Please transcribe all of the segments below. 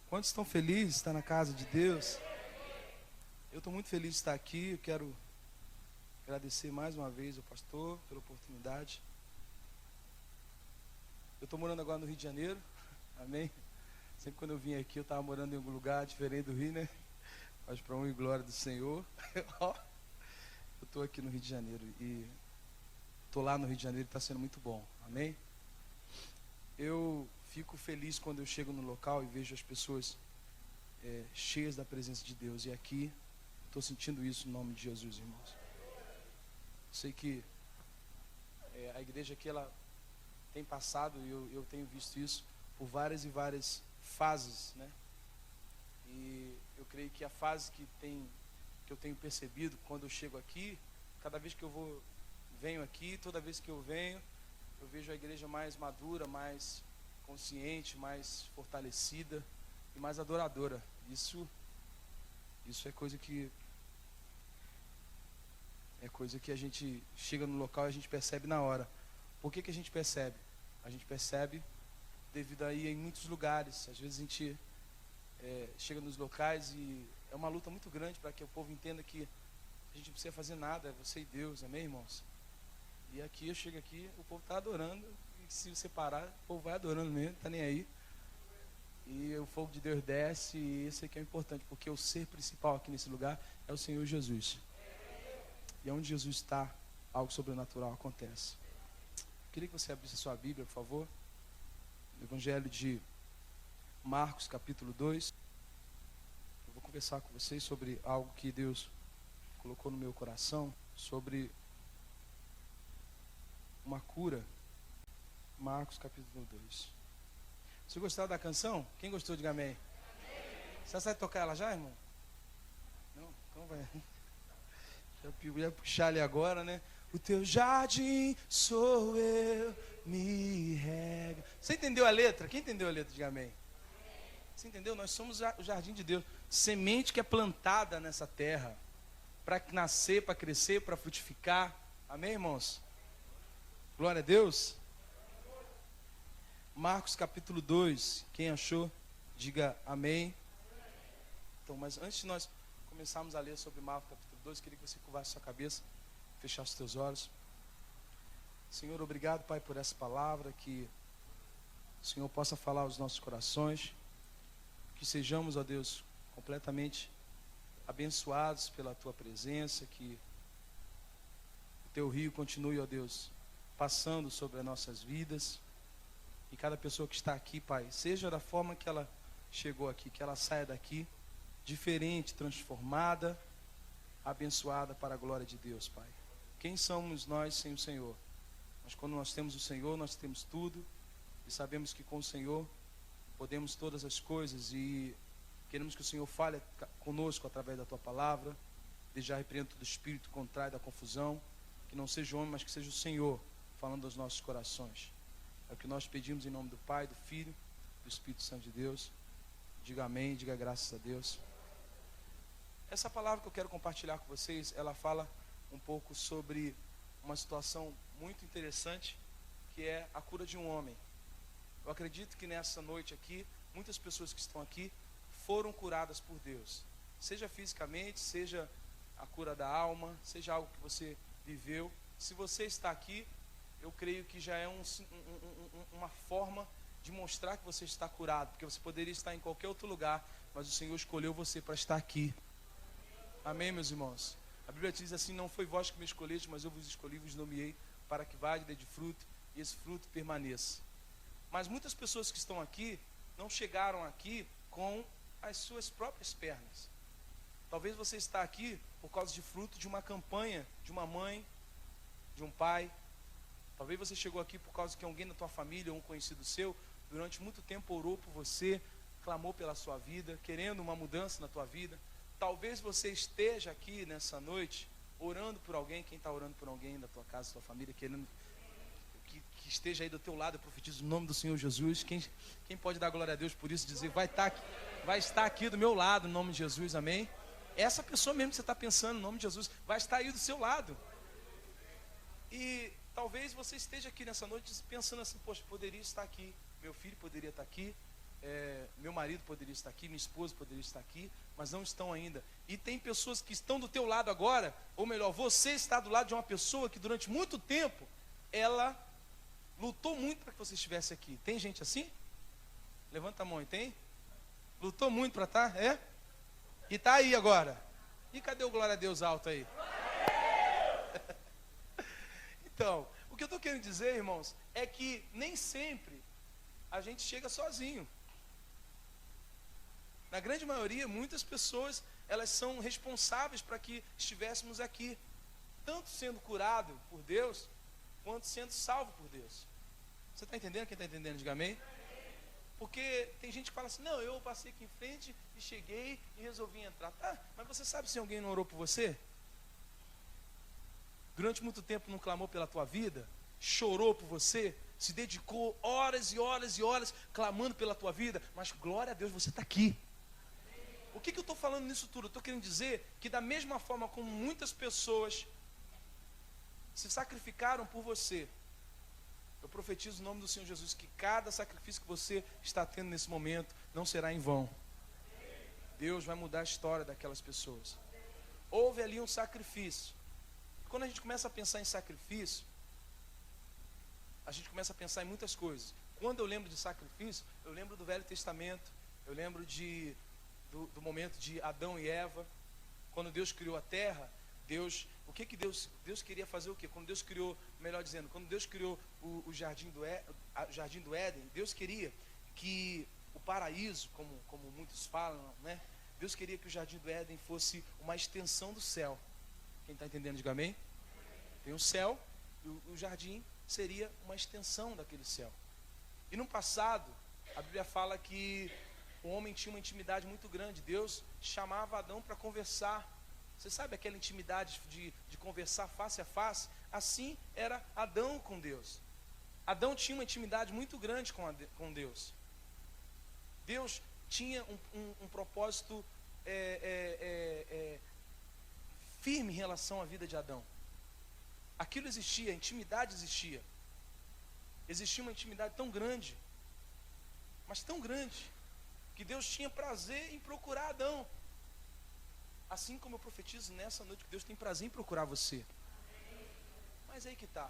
Quantos estão felizes de estar na casa de Deus? Eu estou muito feliz de estar aqui. Eu quero agradecer mais uma vez ao pastor pela oportunidade. Eu estou morando agora no Rio de Janeiro. Amém? Sempre quando eu vim aqui eu estava morando em algum lugar diferente do Rio, né? Mas para honra e glória do Senhor. Eu estou aqui no Rio de Janeiro e estou lá no Rio de Janeiro e está sendo muito bom. Amém? Eu fico feliz quando eu chego no local e vejo as pessoas cheias da presença de Deus. E aqui, estou sentindo isso no nome de Jesus, irmãos. Sei que a igreja aqui, ela tem passado, e eu tenho visto isso, por várias e várias fases, né? E eu creio que a fase que eu tenho percebido quando eu chego aqui, cada vez que eu venho aqui, toda vez que eu venho, eu vejo a igreja mais madura, mais consciente, mais fortalecida e mais adoradora. Isso é coisa que a gente chega no local e a gente percebe na hora. Por que a gente percebe? A gente percebe devido a ir em muitos lugares. Às vezes a gente chega nos locais e é uma luta muito grande para que o povo entenda que a gente não precisa fazer nada, é você e Deus, amém, irmãos? E aqui eu chego aqui, o povo está adorando, e se você parar, o povo vai adorando mesmo, não está nem aí. E o fogo de Deus desce, e isso aqui é importante, porque o ser principal aqui nesse lugar é o Senhor Jesus. E onde Jesus está, algo sobrenatural acontece. Eu queria que você abrisse a sua Bíblia, por favor. No Evangelho de Marcos, capítulo 2. Eu vou conversar com vocês sobre algo que Deus colocou no meu coração, sobre uma cura. Marcos, capítulo 2. Você gostou da canção? Quem gostou, diga amém. Você sabe tocar ela já, irmão? Não? Então vai. Eu ia puxar ali agora, né? O teu jardim sou eu, me rega. Você entendeu a letra? Quem entendeu a letra, diga amém. Você entendeu? Nós somos o jardim de Deus. Semente que é plantada nessa terra para nascer, para crescer, para frutificar. Amém, irmãos? Glória a Deus. Marcos capítulo 2. Quem achou, diga amém. Então, mas antes de nós começarmos a ler sobre Marcos capítulo 2, queria que você curvasse sua cabeça, fechasse os teus olhos. Senhor, obrigado, Pai, por essa palavra, que o Senhor possa falar aos nossos corações, que sejamos, ó Deus, completamente abençoados pela Tua presença, que o Teu rio continue, ó Deus, passando sobre as nossas vidas, e cada pessoa que está aqui, Pai, seja da forma que ela chegou aqui, que ela saia daqui diferente, transformada, abençoada para a glória de Deus, Pai. Quem somos nós sem o Senhor? Mas quando nós temos o Senhor, nós temos tudo, e sabemos que com o Senhor podemos todas as coisas, e queremos que o Senhor fale conosco através da Tua palavra. Desde já repreendo todo espírito contrário da confusão, que não seja o homem, mas que seja o Senhor falando aos nossos corações. É o que nós pedimos em nome do Pai, do Filho, do Espírito Santo de Deus. Diga amém, diga graças a Deus. Essa palavra que eu quero compartilhar com vocês, ela fala um pouco sobre uma situação muito interessante, que é a cura de um homem. Eu acredito que nessa noite aqui, muitas pessoas que estão aqui foram curadas por Deus. Seja fisicamente, seja a cura da alma, seja algo que você viveu. Se você está aqui, eu creio que já é uma forma de mostrar que você está curado, porque você poderia estar em qualquer outro lugar, mas o Senhor escolheu você para estar aqui. Amém, meus irmãos? A Bíblia diz assim: não foi vós que me escolheste, mas eu vos escolhi, vos nomeei, para que vá de fruto, e esse fruto permaneça. Mas muitas pessoas que estão aqui, não chegaram aqui com as suas próprias pernas. Talvez você está aqui por causa de fruto de uma campanha, de uma mãe, de um pai. Talvez você chegou aqui por causa que alguém da tua família, ou um conhecido seu, durante muito tempo orou por você, clamou pela sua vida, querendo uma mudança na tua vida. Talvez você esteja aqui nessa noite, orando por alguém. Quem está orando por alguém da tua casa, da tua família, querendo que esteja aí do teu lado? Eu profetizo no nome do Senhor Jesus. Quem pode dar glória a Deus por isso, dizer, vai estar aqui do meu lado, no nome de Jesus, amém? Essa pessoa mesmo que você está pensando, no nome de Jesus, vai estar aí do seu lado. E talvez você esteja aqui nessa noite pensando assim: poxa, poderia estar aqui, meu filho poderia estar aqui, meu marido poderia estar aqui, minha esposa poderia estar aqui, mas não estão ainda. E tem pessoas que estão do teu lado agora, ou melhor, você está do lado de uma pessoa que durante muito tempo, ela lutou muito para que você estivesse aqui. Tem gente assim? Levanta a mão, tem? Lutou muito para estar? É? E está aí agora. E cadê o glória a Deus alto aí? Então, o que eu estou querendo dizer, irmãos, é que nem sempre a gente chega sozinho. Na grande maioria, muitas pessoas, elas são responsáveis para que estivéssemos aqui, tanto sendo curado por Deus, quanto sendo salvo por Deus. Você está entendendo? Quem está entendendo, diga amém. Porque tem gente que fala assim, não, eu passei aqui em frente e cheguei e resolvi entrar. Tá, mas você sabe se alguém não orou por você? Durante muito tempo não clamou pela tua vida? Chorou por você? Se dedicou horas e horas e horas clamando pela tua vida? Mas glória a Deus, você está aqui. O que eu estou falando nisso tudo? Eu estou querendo dizer que da mesma forma como muitas pessoas se sacrificaram por você, eu profetizo no nome do Senhor Jesus que cada sacrifício que você está tendo nesse momento não será em vão. Deus vai mudar a história daquelas pessoas. Houve ali um sacrifício. Quando a gente começa a pensar em sacrifício, a gente começa a pensar em muitas coisas. Quando eu lembro de sacrifício, eu lembro do Velho Testamento, eu lembro do momento de Adão e Eva. Quando Deus criou a terra, Deus queria fazer o quê? Quando Deus criou, melhor dizendo, quando Deus criou o jardim do Éden, Deus queria que o paraíso, como muitos falam, né? Deus queria que o jardim do Éden fosse uma extensão do céu. Quem está entendendo, diga amém. Tem o céu e o jardim seria uma extensão daquele céu. E no passado, a Bíblia fala que o homem tinha uma intimidade muito grande. Deus chamava Adão para conversar. Você sabe aquela intimidade de conversar face a face? Assim era Adão com Deus. Adão tinha uma intimidade muito grande com Deus. Deus tinha um propósito firme em relação à vida de Adão. Aquilo existia, a intimidade existia. Existia uma intimidade tão grande, mas tão grande, que Deus tinha prazer em procurar Adão. Assim como eu profetizo nessa noite que Deus tem prazer em procurar você. Mas aí que está.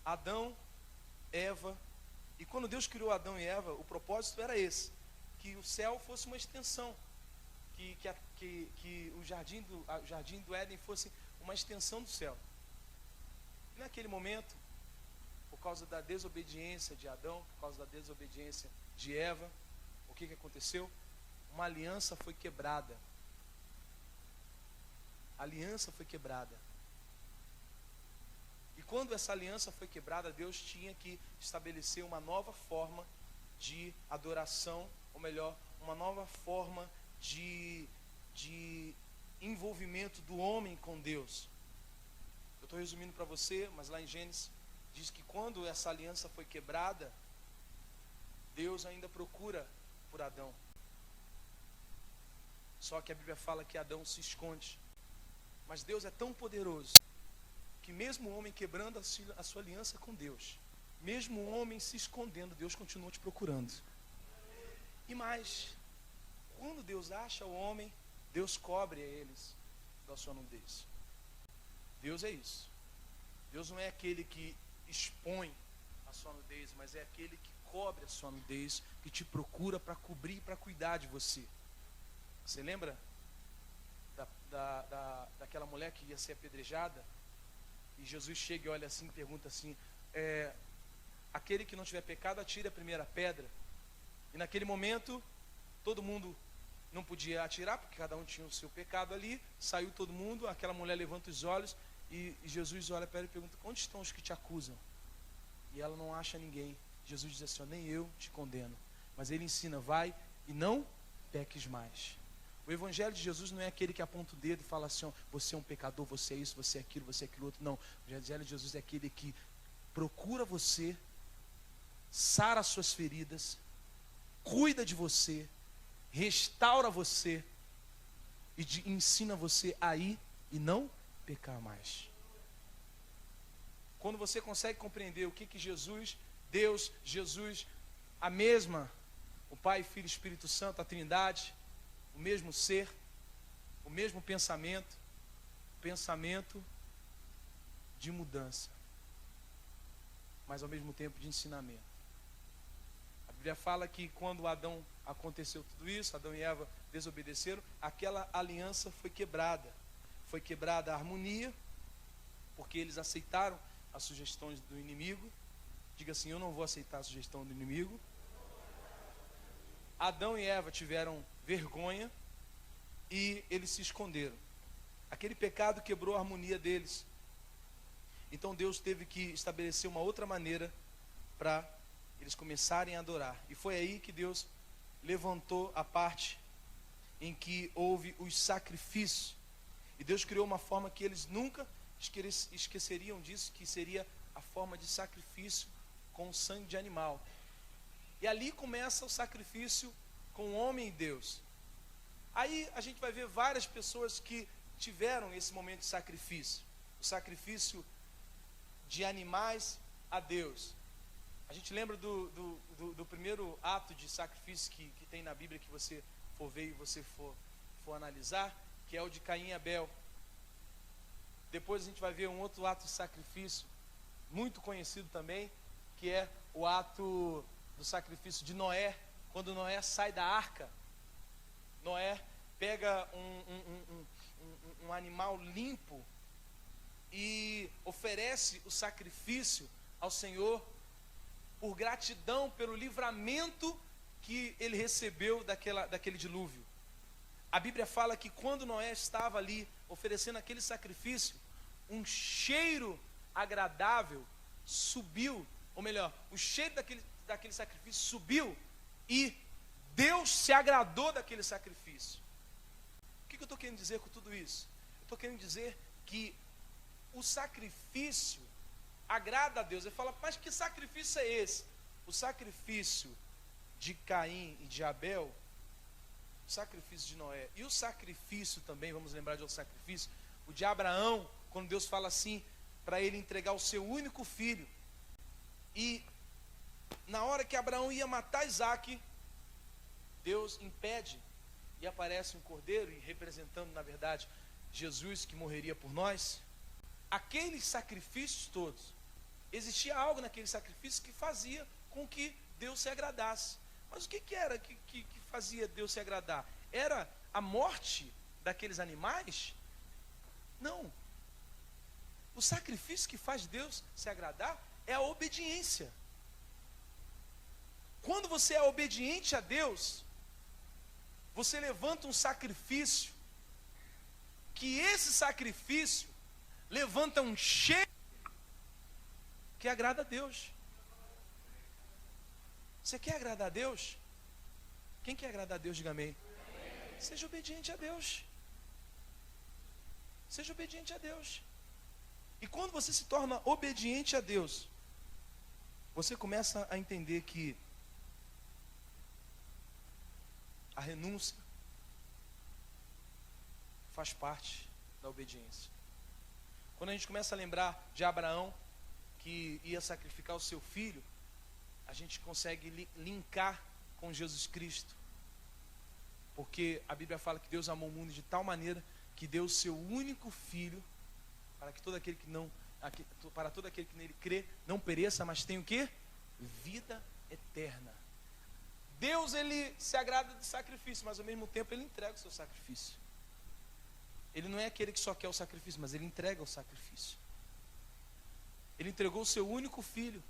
Adão, Eva. E quando Deus criou Adão e Eva, o propósito era esse. Que o céu fosse uma extensão. Que o jardim do Éden fosse uma extensão do céu. E naquele momento, por causa da desobediência de Adão, por causa da desobediência de Eva, o que aconteceu? Uma aliança foi quebrada. A aliança foi quebrada. E quando essa aliança foi quebrada, Deus tinha que estabelecer uma nova forma de adoração, ou melhor, uma nova forma de envolvimento do homem com Deus. Eu estou resumindo para você, mas lá em Gênesis diz que quando essa aliança foi quebrada, Deus ainda procura por Adão. Só que a Bíblia fala que Adão se esconde. Mas Deus é tão poderoso que mesmo o homem quebrando a sua aliança com Deus, mesmo o homem se escondendo, Deus continua te procurando. E mais, quando Deus acha o homem, Deus cobre a eles da sua nudez. Deus é isso. Deus não é aquele que expõe a sua nudez, mas é aquele que cobre a sua nudez, que te procura para cobrir e para cuidar de você. Você lembra daquela mulher que ia ser apedrejada? E Jesus chega e olha assim e pergunta assim, aquele que não tiver pecado, atire a primeira pedra. E naquele momento, todo mundo não podia atirar, porque cada um tinha o seu pecado ali. Saiu todo mundo, aquela mulher levanta os olhos e Jesus olha para ela e pergunta, onde estão os que te acusam? E ela não acha ninguém. Jesus diz assim, nem eu te condeno. Mas ele ensina, vai e não peques mais. O evangelho de Jesus não é aquele que aponta o dedo e fala assim, você é um pecador, você é isso, você é aquilo, você é aquilo outro. Não, o evangelho de Jesus é aquele que procura você, sara as suas feridas, cuida de você, restaura você e ensina você a ir e não pecar mais. Quando você consegue compreender o que Jesus, Deus, Jesus, a mesma o Pai, Filho e Espírito Santo, a Trindade, o mesmo ser, o mesmo pensamento de mudança, mas ao mesmo tempo de ensinamento. A Bíblia fala que quando Adão aconteceu tudo isso, Adão e Eva desobedeceram, aquela aliança foi quebrada a harmonia, porque eles aceitaram as sugestões do inimigo. Diga assim: eu não vou aceitar a sugestão do inimigo. Adão e Eva tiveram vergonha e eles se esconderam. Aquele pecado quebrou a harmonia deles. Então Deus teve que estabelecer uma outra maneira para eles começarem a adorar. E foi aí que Deus levantou a parte em que houve os sacrifícios. E Deus criou uma forma que eles nunca esqueceriam disso, que seria a forma de sacrifício com sangue de animal. E ali começa o sacrifício com o homem e Deus. Aí a gente vai ver várias pessoas que tiveram esse momento de sacrifício. O sacrifício de animais a Deus. A gente lembra do primeiro ato de sacrifício que tem na Bíblia, que você for ver e você for analisar, que é o de Caim e Abel. Depois a gente vai ver um outro ato de sacrifício, muito conhecido também, que é o ato do sacrifício de Noé, quando Noé sai da arca. Noé pega um animal limpo e oferece o sacrifício ao Senhor por gratidão pelo livramento que ele recebeu daquele dilúvio. A Bíblia fala que quando Noé estava ali oferecendo aquele sacrifício, um cheiro agradável subiu, ou melhor, o cheiro daquele sacrifício subiu e Deus se agradou daquele sacrifício. O que eu estou querendo dizer com tudo isso? Eu estou querendo dizer que o sacrifício agrada a Deus. Ele fala: mas que sacrifício é esse? O sacrifício de Caim e de Abel, o sacrifício de Noé, e o sacrifício também, vamos lembrar de outro sacrifício, o de Abraão, quando Deus fala assim, para ele entregar o seu único filho. E na hora que Abraão ia matar Isaac, Deus impede, e aparece um cordeiro, e representando na verdade Jesus, que morreria por nós. Aqueles sacrifícios todos, existia algo naquele sacrifício que fazia com que Deus se agradasse. Mas o que era que fazia Deus se agradar? Era a morte daqueles animais? Não. O sacrifício que faz Deus se agradar é a obediência. Quando você é obediente a Deus, você levanta um sacrifício, que esse sacrifício levanta um cheiro que agrada a Deus. Você quer agradar a Deus? Quem quer agradar a Deus, diga amém. Seja obediente a Deus. Seja obediente a Deus. E quando você se torna obediente a Deus, você começa a entender que a renúncia faz parte da obediência. Quando a gente começa a lembrar de Abraão, que ia sacrificar o seu filho, a gente consegue linkar com Jesus Cristo. Porque a Bíblia fala que Deus amou o mundo de tal maneira que deu o seu único filho, para todo aquele que nele crê, não pereça, mas tenha o quê? Vida eterna. Deus, ele se agrada de sacrifício, mas ao mesmo tempo ele entrega o seu sacrifício. Ele não é aquele que só quer o sacrifício, mas ele entrega o sacrifício. Ele entregou o seu único filho.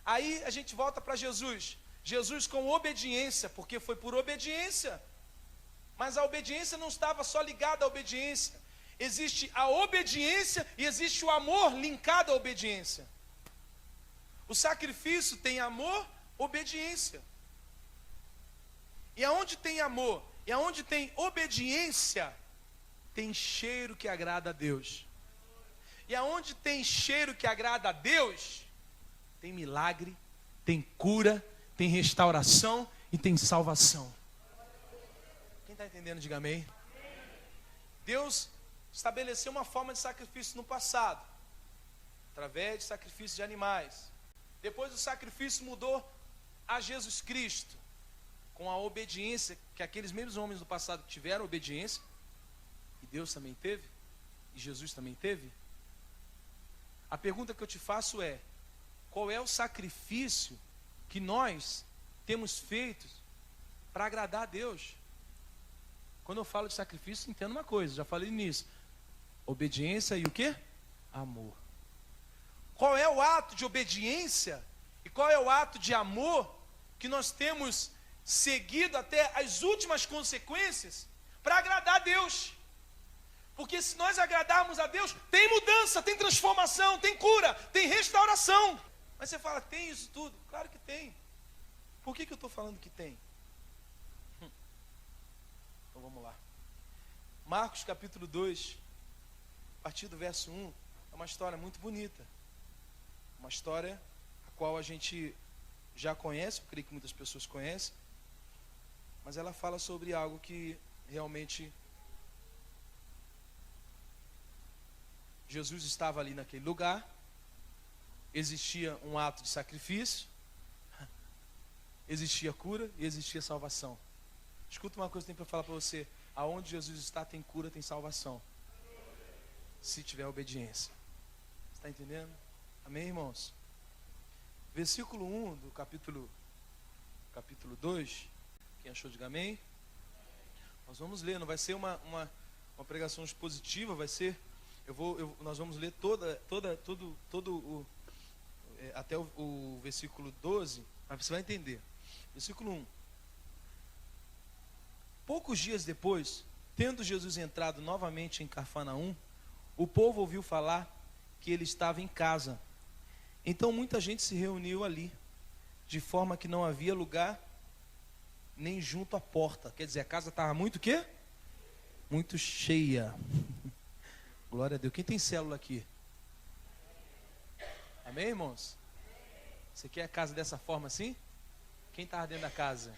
Aí a gente volta para Jesus. Jesus com obediência, porque foi por obediência. Mas a obediência não estava só ligada à obediência. Existe a obediência e existe o amor linkado à obediência. O sacrifício tem amor, obediência. E aonde tem amor e aonde tem obediência, tem cheiro que agrada a Deus. E aonde tem cheiro que agrada a Deus, tem milagre, tem cura, tem restauração e tem salvação. Quem está entendendo, diga amém. Deus estabeleceu uma forma de sacrifício no passado, através de sacrifício de animais. Depois o sacrifício mudou a Jesus Cristo, com a obediência que aqueles mesmos homens do passado tiveram obediência, e Deus também teve, e Jesus também teve, a pergunta que eu te faço é: qual é o sacrifício que nós temos feito para agradar a Deus? Quando eu falo de sacrifício, entenda uma coisa, já falei nisso: obediência e o quê? Amor. Qual é o ato de obediência e qual é o ato de amor que nós temos seguido até as últimas consequências para agradar a Deus? Porque se nós agradarmos a Deus, tem mudança, tem transformação, tem cura, tem restauração. Mas você fala, tem isso tudo? Claro que tem. Por que eu estou falando que tem? Então vamos lá. Marcos capítulo 2, a partir do verso 1, é uma história muito bonita. Uma história a qual a gente já conhece, eu creio que muitas pessoas conhecem, mas ela fala sobre algo que realmente Jesus estava ali naquele lugar, existia um ato de sacrifício, existia cura e existia salvação. Escuta uma coisa que tem para falar para você: aonde Jesus está tem cura, tem salvação, se tiver obediência. Está entendendo? Amém, irmãos? Versículo 1 do capítulo 2, quem achou, diga amém. Nós vamos ler, não vai ser uma pregação expositiva, vai ser, nós vamos ler até o versículo 12, mas você vai entender. Versículo 1. Poucos dias depois, tendo Jesus entrado novamente em Cafarnaum, o povo ouviu falar que ele estava em casa. Então muita gente se reuniu ali, de forma que não havia lugar nem junto à porta. Quer dizer, a casa estava muito o quê? Muito cheia. Glória a Deus. Quem tem célula aqui? Amém, irmãos? Você quer a casa dessa forma assim? Quem está dentro da casa?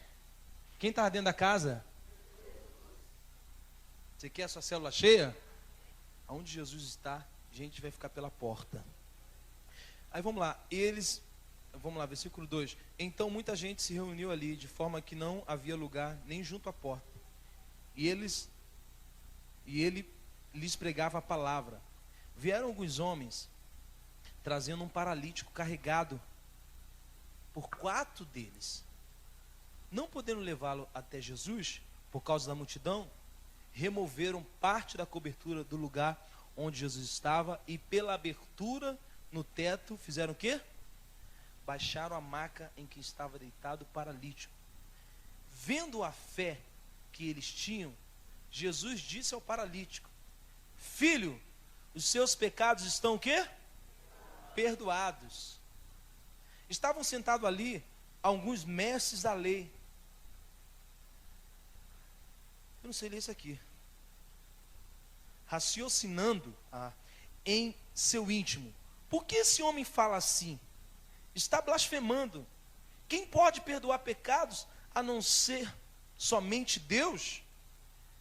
Quem está dentro da casa? Você quer a sua célula cheia? Aonde Jesus está, a gente vai ficar pela porta. Aí vamos lá, versículo 2. Então muita gente se reuniu ali, de forma que não havia lugar nem junto à porta. E ele lhes pregava a palavra. Vieram alguns homens, trazendo um paralítico carregado por 4 deles. Não podendo levá-lo até Jesus, por causa da multidão, removeram parte da cobertura do lugar onde Jesus estava e pela abertura no teto fizeram o quê? Baixaram a maca em que estava deitado o paralítico. Vendo a fé que eles tinham, Jesus disse ao paralítico: filho, os seus pecados estão o quê? Perdoados. Estavam sentados ali alguns mestres da lei. Eu não sei ler isso aqui. Raciocinando em seu íntimo: por que esse homem fala assim? Está blasfemando. Quem pode perdoar pecados a não ser somente Deus?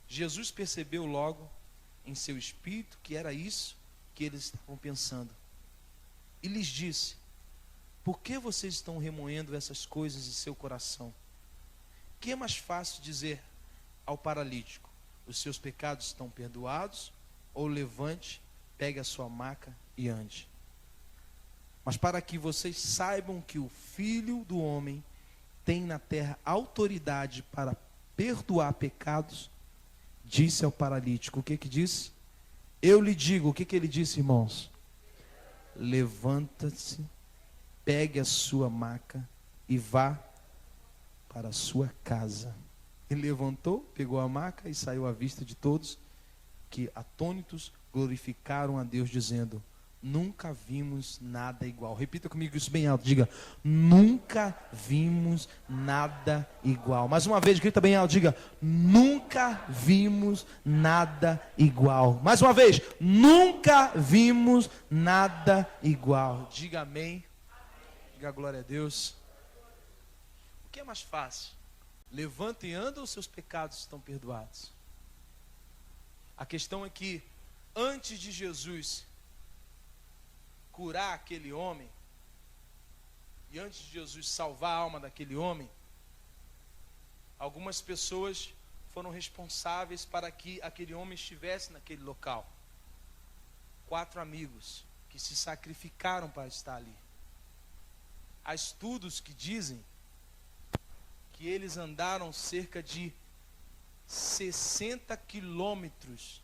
Jesus percebeu logo em seu espírito que era isso que eles estavam pensando. E lhes disse: por que vocês estão remoendo essas coisas em seu coração? Que é mais fácil dizer ao paralítico: os seus pecados estão perdoados, ou levante, pegue a sua maca e ande? Mas para que vocês saibam que o Filho do Homem tem na terra autoridade para perdoar pecados, disse ao paralítico, o que disse? Eu lhe digo, o que ele disse, irmãos? Levanta-se, pegue a sua maca e vá para a sua casa. Ele levantou, pegou a maca e saiu à vista de todos, que atônitos glorificaram a Deus, dizendo: nunca vimos nada igual. Repita comigo isso bem alto, diga: nunca vimos nada igual. Mais uma vez, grita bem alto, diga: nunca vimos nada igual. Mais uma vez, nunca vimos nada igual. Diga amém. Diga glória a Deus. O que é mais fácil? Levanta e anda, ou seus pecados estão perdoados? A questão é que antes de Jesus curar aquele homem, E antes de Jesus salvar a alma daquele homem, algumas pessoas foram responsáveis para que aquele homem estivesse naquele local. 4 amigos que se sacrificaram para estar ali. Há estudos que dizem que eles andaram cerca de 60 quilômetros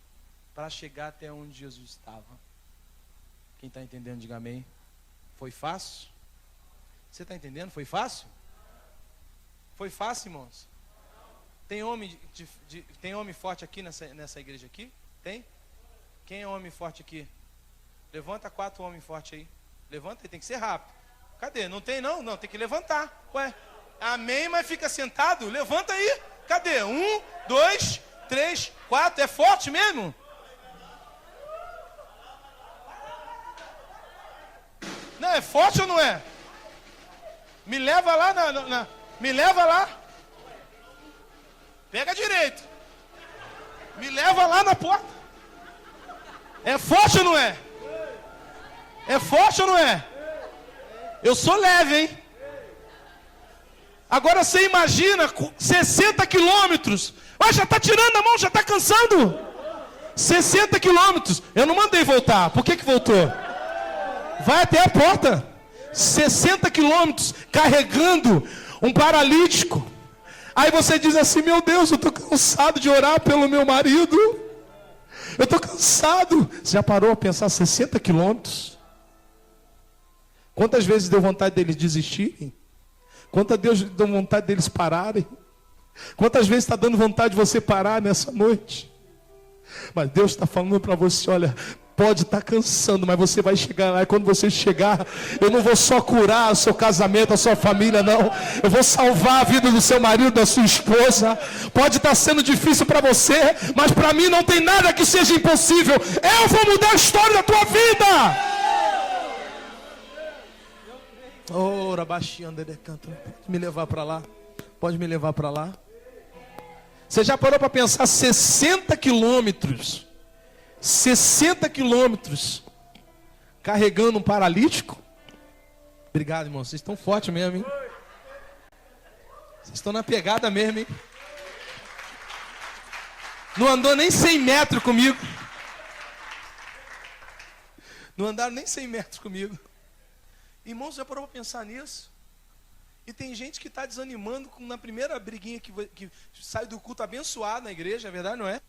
para chegar até onde Jesus estava. Quem está entendendo, diga amém. Foi fácil? Você está entendendo? Foi fácil? Foi fácil, irmãos? Tem homem, tem homem forte aqui nessa igreja aqui? Tem? Quem é homem forte aqui? Levanta 4 homens fortes aí. Levanta aí, tem que ser rápido. Cadê? Não tem não? Não, tem que levantar. Ué, amém, mas fica sentado? Levanta aí. Cadê? 1, 2, 3, 4. É forte mesmo? Não, é forte ou não é? Me leva lá me leva lá. Pega direito. Me leva lá na porta. É forte ou não é? É forte ou não é? Eu sou leve, hein? Agora você imagina 60 quilômetros. Mas já está tirando a mão, já está cansando. 60 quilômetros. Eu não mandei voltar. Por que voltou? Vai até a porta. 60 quilômetros carregando um paralítico. Aí você diz assim: meu Deus, eu estou cansado de orar pelo meu marido. Eu estou cansado. Você já parou a pensar 60 quilômetros? Quantas vezes deu vontade deles desistirem? Quantas vezes deu vontade deles pararem? Quantas vezes está dando vontade de você parar nessa noite? Mas Deus está falando para você: olha, pode estar cansando, mas você vai chegar lá. E quando você chegar, eu não vou só curar o seu casamento, a sua família, não. Eu vou salvar a vida do seu marido, da sua esposa. Pode estar sendo difícil para você, mas para mim não tem nada que seja impossível. Eu vou mudar a história da tua vida. Ora, baixinho, canta. Pode me levar para lá. Pode me levar para lá. Você já parou para pensar 60 quilômetros? 60 quilômetros carregando um paralítico? Obrigado, irmão. Vocês estão fortes mesmo, hein? Vocês estão na pegada mesmo, hein? Não andou nem 100 metros comigo. Não andaram nem 100 metros comigo. Irmãos, já parou para pensar nisso? E tem gente que está desanimando na primeira briguinha que sai do culto abençoado na igreja, é verdade, não é?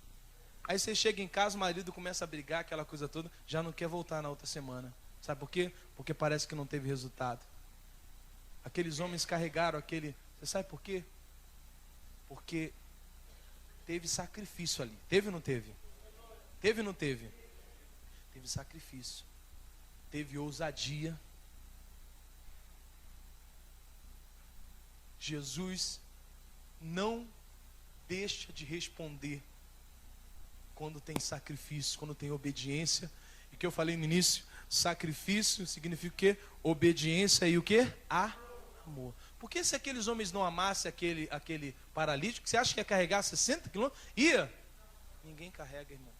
Aí você chega em casa, o marido começa a brigar, aquela coisa toda, já não quer voltar na outra semana. Sabe por quê? Porque parece que não teve resultado. Aqueles homens carregaram aquele... Você sabe por quê? Porque teve sacrifício ali. Teve ou não teve? Teve ou não teve? Teve sacrifício. Teve ousadia. Jesus não deixa de responder quando tem sacrifício, quando tem obediência. E que eu falei no início, sacrifício significa o quê? Obediência e o quê? Amor. Porque se aqueles homens não amassem aquele paralítico, você acha que ia carregar 60 quilômetros? Ia. Ninguém carrega, irmão.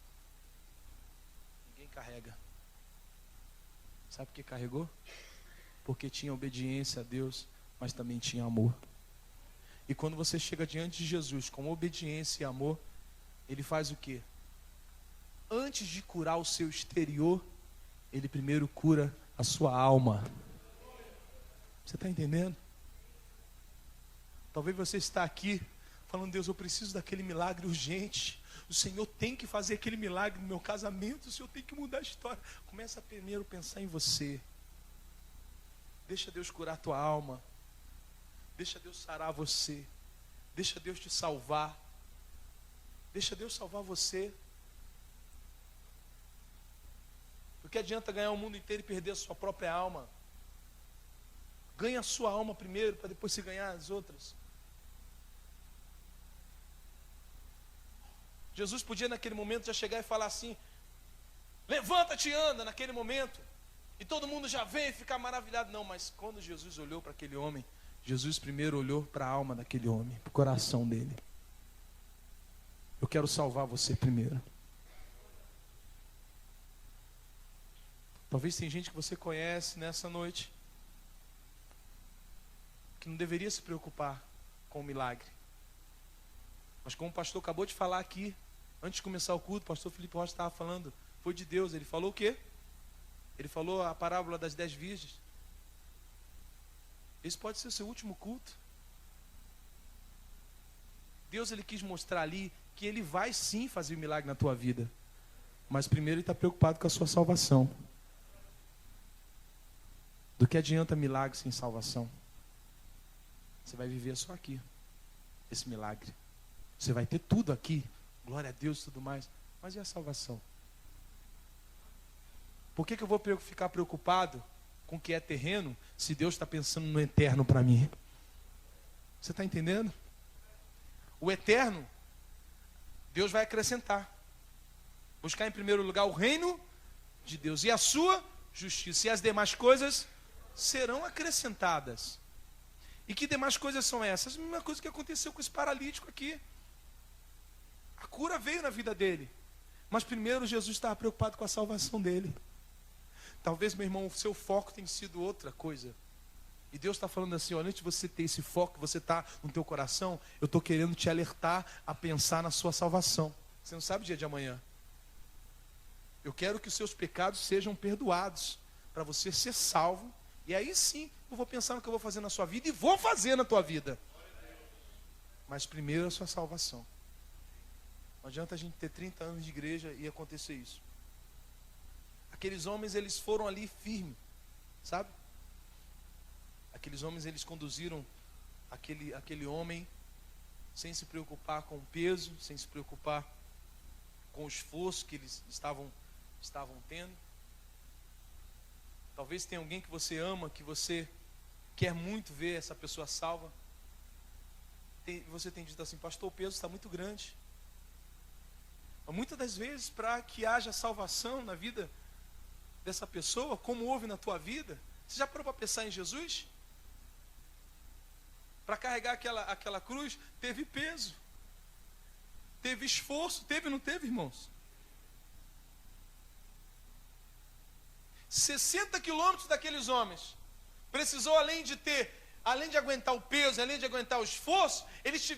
Ninguém carrega. Sabe por que carregou? Porque tinha obediência a Deus, mas também tinha amor. E quando você chega diante de Jesus com obediência e amor, Ele faz o quê? Antes de curar o seu exterior, Ele primeiro cura a sua alma. Você está entendendo? Talvez você está aqui falando: Deus, eu preciso daquele milagre urgente. O Senhor tem que fazer aquele milagre no meu casamento. O Senhor tem que mudar a história. Começa primeiro a pensar em você. Deixa Deus curar a tua alma. Deixa Deus sarar você. Deixa Deus te salvar. Deixa Deus salvar você. Porque adianta ganhar o mundo inteiro e perder a sua própria alma. Ganha a sua alma primeiro, para depois você ganhar as outras. Jesus podia naquele momento já chegar e falar assim: levanta-te e anda, naquele momento. E todo mundo já vem e ficar maravilhado. Não, mas quando Jesus olhou para aquele homem, Jesus primeiro olhou para a alma daquele homem, para o coração dele. Eu quero salvar você primeiro. Talvez tem gente que você conhece nessa noite, que não deveria se preocupar com o milagre. Mas como o pastor acabou de falar aqui, antes de começar o culto, o pastor Felipe Rocha estava falando, foi de Deus. Ele falou o quê? Ele falou a parábola das 10 virgens. Esse pode ser o seu último culto. Deus, ele quis mostrar ali que ele vai sim fazer milagre na tua vida. Mas primeiro ele está preocupado com a sua salvação. Do que adianta milagre sem salvação? Você vai viver só aqui, esse milagre. Você vai ter tudo aqui, glória a Deus e tudo mais. Mas e a salvação? Por que eu vou ficar preocupado com o que é terreno, se Deus está pensando no eterno para mim? Você está entendendo? O eterno, Deus vai acrescentar. Buscar em primeiro lugar o reino de Deus e a sua justiça. E as demais coisas serão acrescentadas. E que demais coisas são essas? A mesma coisa que aconteceu com esse paralítico aqui. A cura veio na vida dele. Mas primeiro Jesus estava preocupado com a salvação dele. Talvez, meu irmão, o seu foco tenha sido outra coisa. E Deus está falando assim, olha, antes de você ter esse foco que você está no teu coração, eu estou querendo te alertar a pensar na sua salvação. Você não sabe o dia de amanhã. Eu quero que os seus pecados sejam perdoados, para você ser salvo. E aí sim, eu vou pensar no que eu vou fazer na sua vida e vou fazer na tua vida. Mas primeiro a sua salvação. Não adianta a gente ter 30 anos de igreja e acontecer isso. Aqueles homens, eles foram ali firmes, sabe? Aqueles homens, eles conduziram aquele homem sem se preocupar com o peso, sem se preocupar com o esforço que eles estavam tendo. Talvez tenha alguém que você ama, que você quer muito ver essa pessoa salva. Você tem dito assim, pastor, o peso está muito grande. Muitas das vezes, para que haja salvação na vida dessa pessoa, como houve na tua vida, você já parou para pensar em Jesus? Para carregar aquela cruz, teve peso, teve esforço, teve ou não teve, irmãos? 60 quilômetros daqueles homens, precisou além de aguentar o peso, além de aguentar o esforço, eles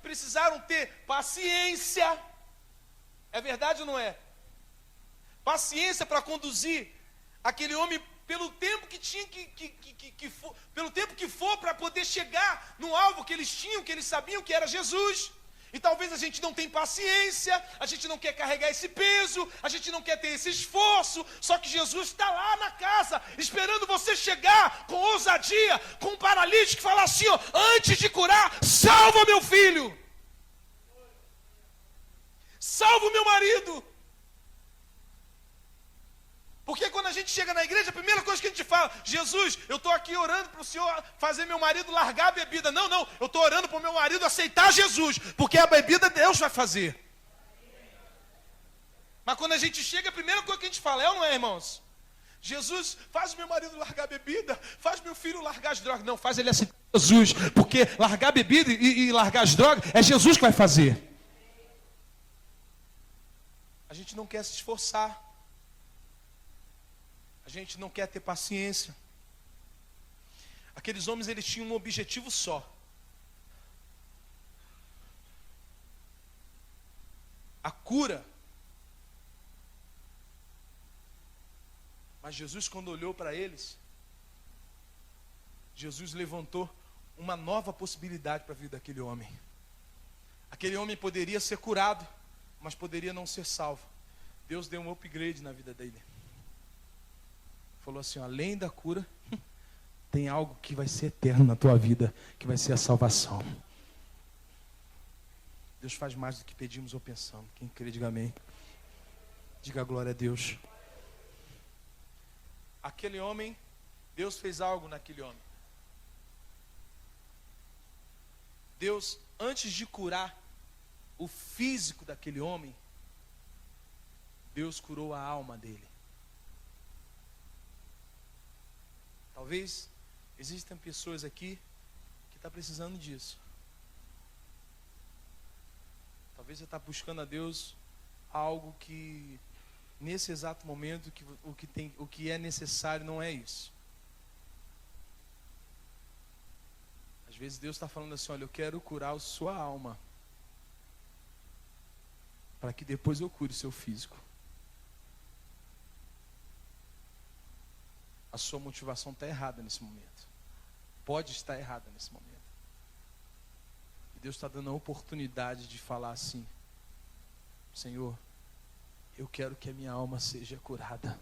precisaram ter paciência. É verdade ou não é? Paciência para conduzir aquele homem pelo tempo que tinha pelo tempo que for para poder chegar no alvo que eles tinham, que eles sabiam que era Jesus. E talvez a gente não tenha paciência, a gente não quer carregar esse peso, a gente não quer ter esse esforço, só que Jesus está lá na casa, esperando você chegar com ousadia, com um paralítico que fala assim, ó, antes de curar, salva meu filho, salva o meu marido. Porque quando a gente chega na igreja, a primeira coisa que a gente fala, Jesus, eu estou aqui orando para o Senhor fazer meu marido largar a bebida. Não, eu estou orando para o meu marido aceitar Jesus, porque a bebida Deus vai fazer. Mas quando a gente chega, a primeira coisa que a gente fala, é ou não é, irmãos? Jesus, faz o meu marido largar a bebida, faz meu filho largar as drogas. Não, faz ele aceitar Jesus, porque largar a bebida e largar as drogas, é Jesus que vai fazer. A gente não quer se esforçar. A gente não quer ter paciência. Aqueles homens, eles tinham um objetivo só. A cura. Mas Jesus, quando olhou para eles, Jesus levantou uma nova possibilidade para a vida daquele homem. Aquele homem poderia ser curado, mas poderia não ser salvo. Deus deu um upgrade na vida dele. Falou assim, ó, além da cura, tem algo que vai ser eterno na tua vida, que vai ser a salvação. Deus faz mais do que pedimos ou pensamos. Quem crê, diga amém. Diga glória a Deus. Aquele homem, Deus fez algo naquele homem. Deus, antes de curar o físico daquele homem, Deus curou a alma dele. Talvez existam pessoas aqui que estão precisando disso. Talvez você está buscando a Deus algo que nesse exato momento o que é necessário não é isso. Às vezes Deus está falando assim, olha, eu quero curar a sua alma, para que depois eu cure o seu físico. A sua motivação está errada nesse momento. Pode estar errada nesse momento. E Deus está dando a oportunidade de falar assim, Senhor, eu quero que a minha alma seja curada.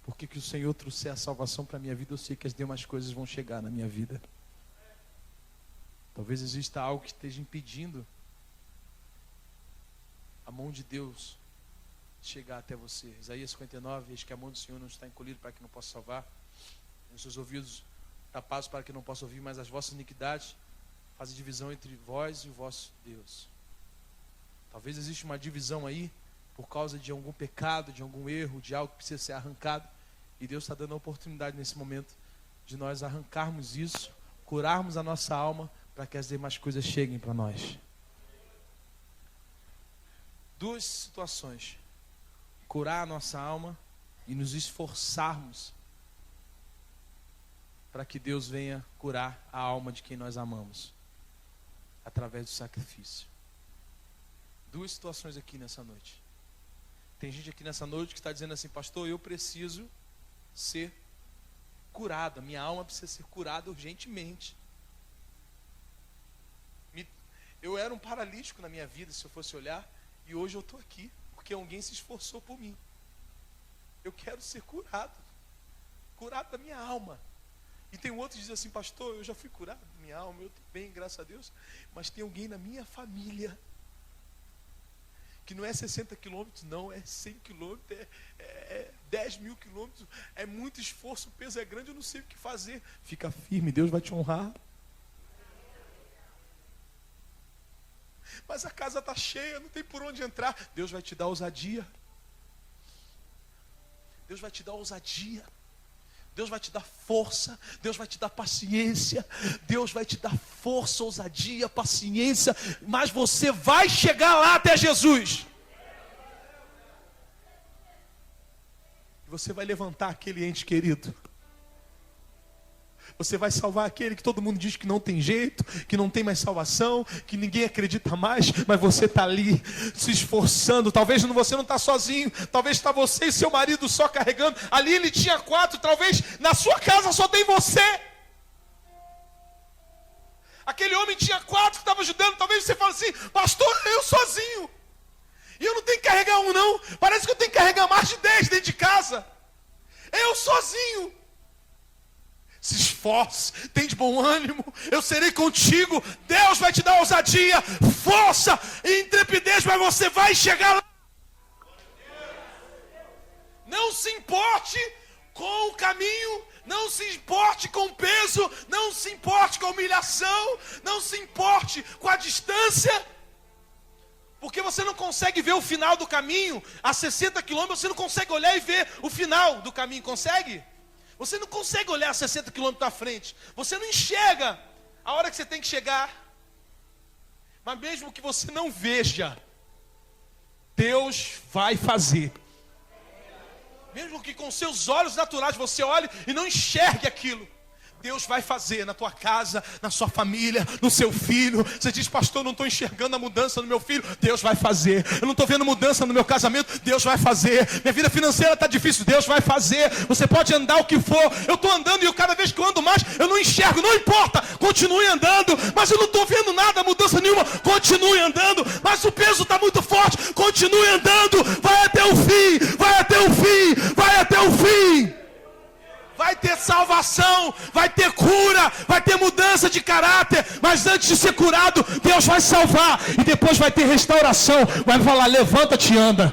Porque que o Senhor trouxer a salvação para a minha vida, eu sei que as demais coisas vão chegar na minha vida. Talvez exista algo que esteja impedindo a mão de Deus chegar até você. Isaías 59, eis que a mão do Senhor não está encolhida para que não possa salvar, os seus ouvidos tapados para que não possa ouvir, mas as vossas iniquidades fazem divisão entre vós e o vosso Deus. Talvez exista uma divisão aí, por causa de algum pecado, de algum erro, de algo que precisa ser arrancado. E Deus está dando a oportunidade nesse momento de nós arrancarmos isso, curarmos a nossa alma, para que as demais coisas cheguem para nós. Duas situações: curar a nossa alma e nos esforçarmos para que Deus venha curar a alma de quem nós amamos, através do sacrifício. Duas situações aqui nessa noite. Tem gente aqui nessa noite que está dizendo assim, pastor, eu preciso ser curado, a minha alma precisa ser curada urgentemente. Eu era um paralítico na minha vida, se eu fosse olhar, e hoje eu estou aqui, porque alguém se esforçou por mim. Eu quero ser curado da minha alma. E tem outro que diz assim, pastor, eu já fui curado da minha alma, eu estou bem, graças a Deus, mas tem alguém na minha família que não é 60 quilômetros, não, é 100 quilômetros, é 10 mil quilômetros, é muito esforço, o peso é grande, eu não sei o que fazer. Fica firme, Deus vai te honrar. Mas a casa está cheia, não tem por onde entrar. Deus vai te dar ousadia. Deus vai te dar ousadia. Deus vai te dar força, Deus vai te dar paciência, Deus vai te dar força, ousadia, paciência, mas você vai chegar lá até Jesus. E você vai levantar aquele ente querido. Você vai salvar aquele que todo mundo diz que não tem jeito, que não tem mais salvação, que ninguém acredita mais, mas você está ali se esforçando. Talvez você não está sozinho, talvez está você e seu marido só carregando. Ali ele tinha 4, talvez na sua casa só tem você. Aquele homem tinha 4 que estava ajudando, talvez você fale assim, pastor, eu sozinho. E eu não tenho que carregar um não, parece que eu tenho que carregar mais de 10 dentro de casa. Eu sozinho. Se esforce, tem de bom ânimo, eu serei contigo. Deus vai te dar ousadia, força e intrepidez, mas você vai chegar lá. Não se importe com o caminho, não se importe com o peso, não se importe com a humilhação, não se importe com a distância, porque você não consegue ver o final do caminho. A 60 quilômetros você não consegue olhar e ver o final do caminho, consegue? Você não consegue olhar 60 quilômetros à frente. Você não enxerga a hora que você tem que chegar. Mas mesmo que você não veja, Deus vai fazer. Mesmo que com seus olhos naturais você olhe e não enxergue aquilo, Deus vai fazer na tua casa, na sua família, no seu filho. Você diz, pastor, eu não estou enxergando a mudança no meu filho. Deus vai fazer. Eu não estou vendo mudança no meu casamento. Deus vai fazer. Minha vida financeira está difícil. Deus vai fazer. Você pode andar o que for. Eu estou andando e cada vez que eu ando mais, eu não enxergo. Não importa. Continue andando. Mas eu não estou vendo nada, mudança nenhuma. Continue andando. Mas o peso está muito forte. Continue andando. Vai até o fim. Vai até o fim. Vai até o fim. Vai ter salvação, vai ter cura, vai ter mudança de caráter. Mas antes de ser curado, Deus vai salvar. E depois vai ter restauração. Vai falar, levanta-te e anda.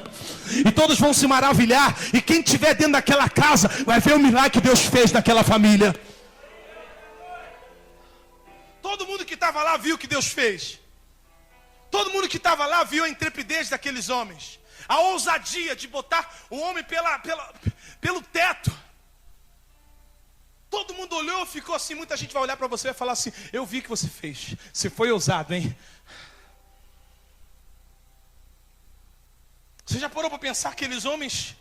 E todos vão se maravilhar. E quem estiver dentro daquela casa vai ver o milagre que Deus fez naquela família. Todo mundo que estava lá viu o que Deus fez. Todo mundo que estava lá viu a intrepidez daqueles homens. A ousadia de botar o homem pelo teto. Todo mundo olhou, ficou assim, muita gente vai olhar para você e vai falar assim, eu vi o que você fez, você foi ousado, hein? Você já parou para pensar aqueles homens,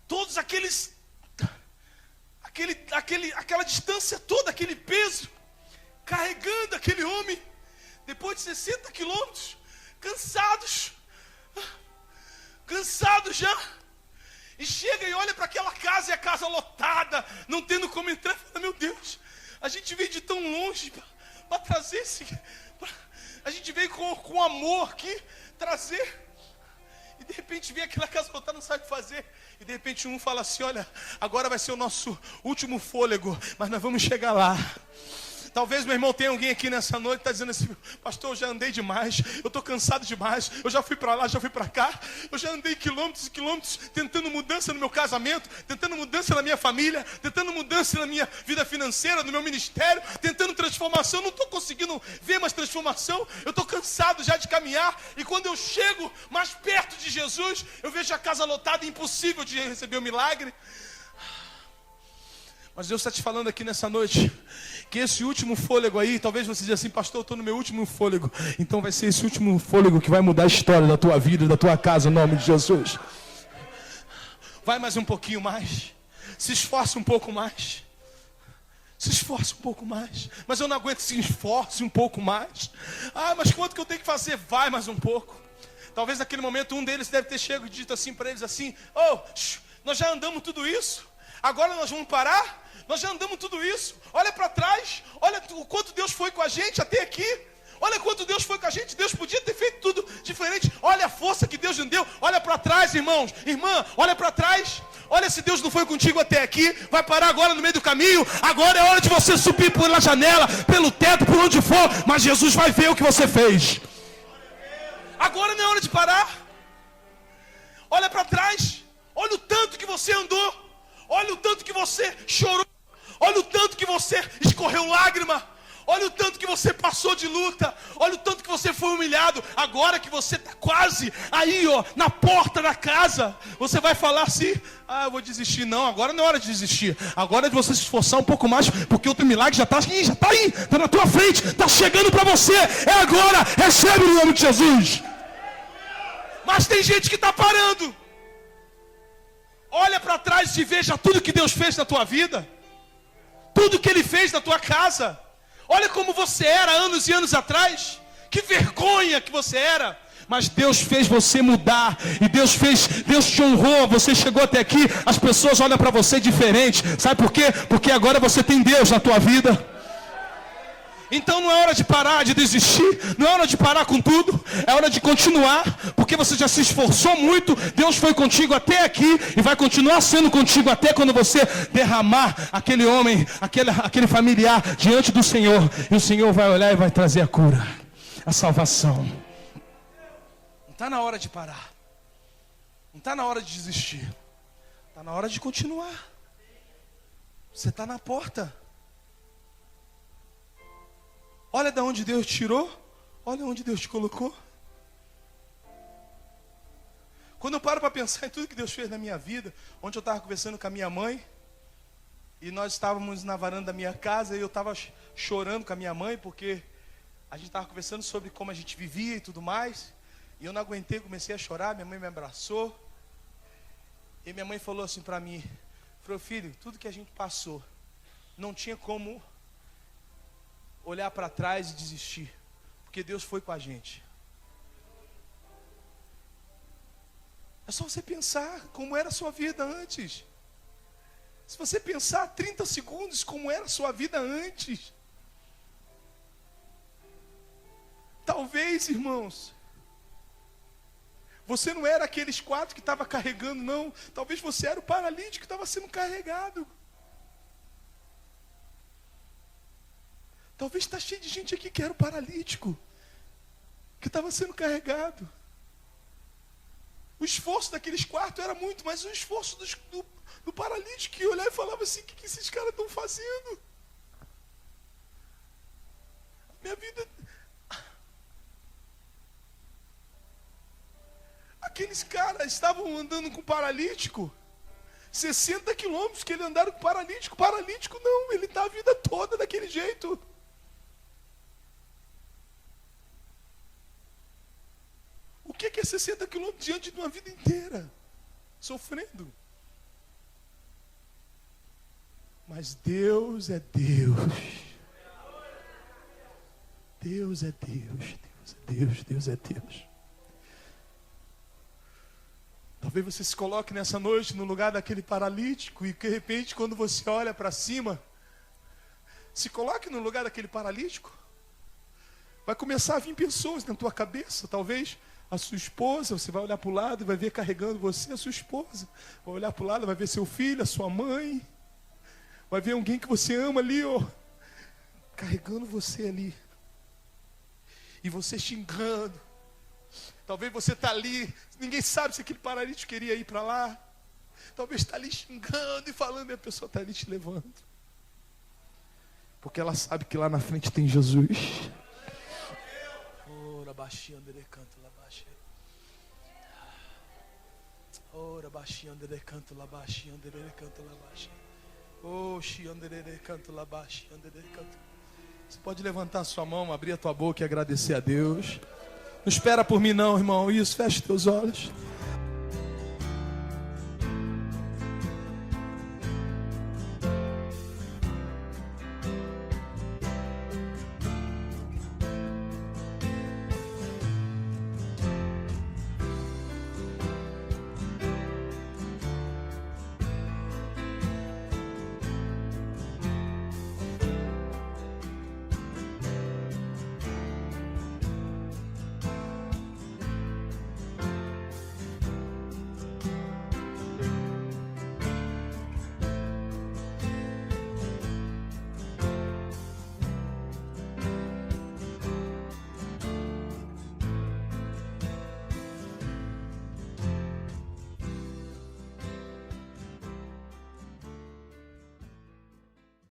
todos aquela distância toda, aquele peso, carregando aquele homem, depois de 60 quilômetros, cansados já, e chega e olha para aquela casa, e a casa lotada, não tendo como entrar, fala, meu Deus, a gente veio de tão longe para trazer a gente veio com amor aqui, trazer, e de repente vem aquela casa lotada, não sabe o que fazer, e de repente um fala assim, olha, agora vai ser o nosso último fôlego, mas nós vamos chegar lá. Talvez, meu irmão, tenha alguém aqui nessa noite que está dizendo assim, pastor, eu já andei demais, eu estou cansado demais, eu já fui para lá, já fui para cá, eu já andei quilômetros e quilômetros tentando mudança no meu casamento, tentando mudança na minha família, tentando mudança na minha vida financeira, no meu ministério, tentando transformação, não estou conseguindo ver mais transformação, eu estou cansado já de caminhar, e quando eu chego mais perto de Jesus, eu vejo a casa lotada, impossível de receber o milagre. Mas Deus está te falando aqui nessa noite, que esse último fôlego aí, talvez você diga assim, pastor, eu estou no meu último fôlego. Então vai ser esse último fôlego que vai mudar a história da tua vida, da tua casa, em nome de Jesus. Vai mais um pouquinho mais. Se esforce um pouco mais. Se esforce um pouco mais. Mas eu não aguento, se esforce um pouco mais. Ah, mas quanto que eu tenho que fazer? Vai mais um pouco. Talvez naquele momento um deles deve ter chegado e dito assim para eles assim, nós já andamos tudo isso. Agora nós vamos parar? Nós já andamos tudo isso. Olha para trás. Olha o quanto Deus foi com a gente até aqui. Olha quanto Deus foi com a gente. Deus podia ter feito tudo diferente. Olha a força que Deus nos deu. Olha para trás, irmãos. Irmã, olha para trás. Olha, se Deus não foi contigo até aqui, vai parar agora no meio do caminho. Agora é hora de você subir pela janela, pelo teto, por onde for. Mas Jesus vai ver o que você fez. Agora não é hora de parar. Olha para trás. Olha o tanto que você andou. Olha o tanto que você chorou. Olha o tanto que você escorreu lágrima. Olha o tanto que você passou de luta. Olha o tanto que você foi humilhado. Agora que você está quase aí, na porta da casa, você vai falar assim, eu vou desistir. Não, agora não é hora de desistir. Agora é de você se esforçar um pouco mais, porque outro milagre já está aí, está na tua frente, está chegando para você. É agora, recebe no nome de Jesus. Mas tem gente que está parando. Olha para trás e veja tudo que Deus fez na tua vida. Tudo que Ele fez na tua casa. Olha como você era anos e anos atrás. Que vergonha que você era. Mas Deus fez você mudar. E Deus te honrou. Você chegou até aqui. As pessoas olham para você diferente. Sabe por quê? Porque agora você tem Deus na tua vida. Então não é hora de parar, de desistir. Não é hora de parar com tudo. É hora de continuar. Porque você já se esforçou muito. Deus foi contigo até aqui. E vai continuar sendo contigo até quando você derramar aquele homem, aquele familiar diante do Senhor. E o Senhor vai olhar e vai trazer a cura, a salvação. Não está na hora de parar. Não está na hora de desistir. Está na hora de continuar. Você está na porta. Olha de onde Deus tirou. Olha onde Deus te colocou. Quando eu paro para pensar em tudo que Deus fez na minha vida, ontem eu estava conversando com a minha mãe, e nós estávamos na varanda da minha casa, e eu estava chorando com a minha mãe, porque a gente estava conversando sobre como a gente vivia e tudo mais, e eu não aguentei, comecei a chorar, minha mãe me abraçou, e minha mãe falou assim para mim, falou, filho, tudo que a gente passou, não tinha como olhar para trás e desistir, porque Deus foi com a gente. É só você pensar como era a sua vida antes. Se você pensar 30 segundos como era a sua vida antes. Talvez, irmãos, você não era aqueles 4 que estava carregando, não. Talvez você era o paralítico que estava sendo carregado. Talvez está cheio de gente aqui que era o paralítico, que estava sendo carregado. O esforço daqueles 4 era muito, mas o esforço do paralítico que olhava e falava assim, o que esses caras estão fazendo? Minha vida... Aqueles caras estavam andando com o paralítico, 60 quilômetros que eles andaram com o paralítico. Paralítico não, ele está a vida toda daquele jeito. O que é 60 quilômetros diante de uma vida inteira? Sofrendo. Mas Deus é Deus. Deus é Deus, Deus é Deus, Deus é Deus. Talvez você se coloque nessa noite no lugar daquele paralítico e de repente quando você olha para cima, se coloque no lugar daquele paralítico. Vai começar a vir pessoas na tua cabeça, talvez a sua esposa, você vai olhar para o lado e vai ver carregando você a sua esposa. Vai olhar para o lado, vai ver seu filho, a sua mãe. Vai ver alguém que você ama ali, ó, carregando você ali. E você xingando. Talvez você está ali, ninguém sabe se aquele paralítico queria ir para lá. Talvez está ali xingando e falando e a pessoa está ali te levando. Porque ela sabe que lá na frente tem Jesus. Ora, baixinho, andere canto, lá baixo. Ora, baixinho, andere canto, lá baixinho, andere canto, lá baixo. Oxi, andere canto, lá baixo, andere canto. Você pode levantar a sua mão, abrir a tua boca e agradecer a Deus. Não espera por mim não, irmão. Isso, feche teus olhos.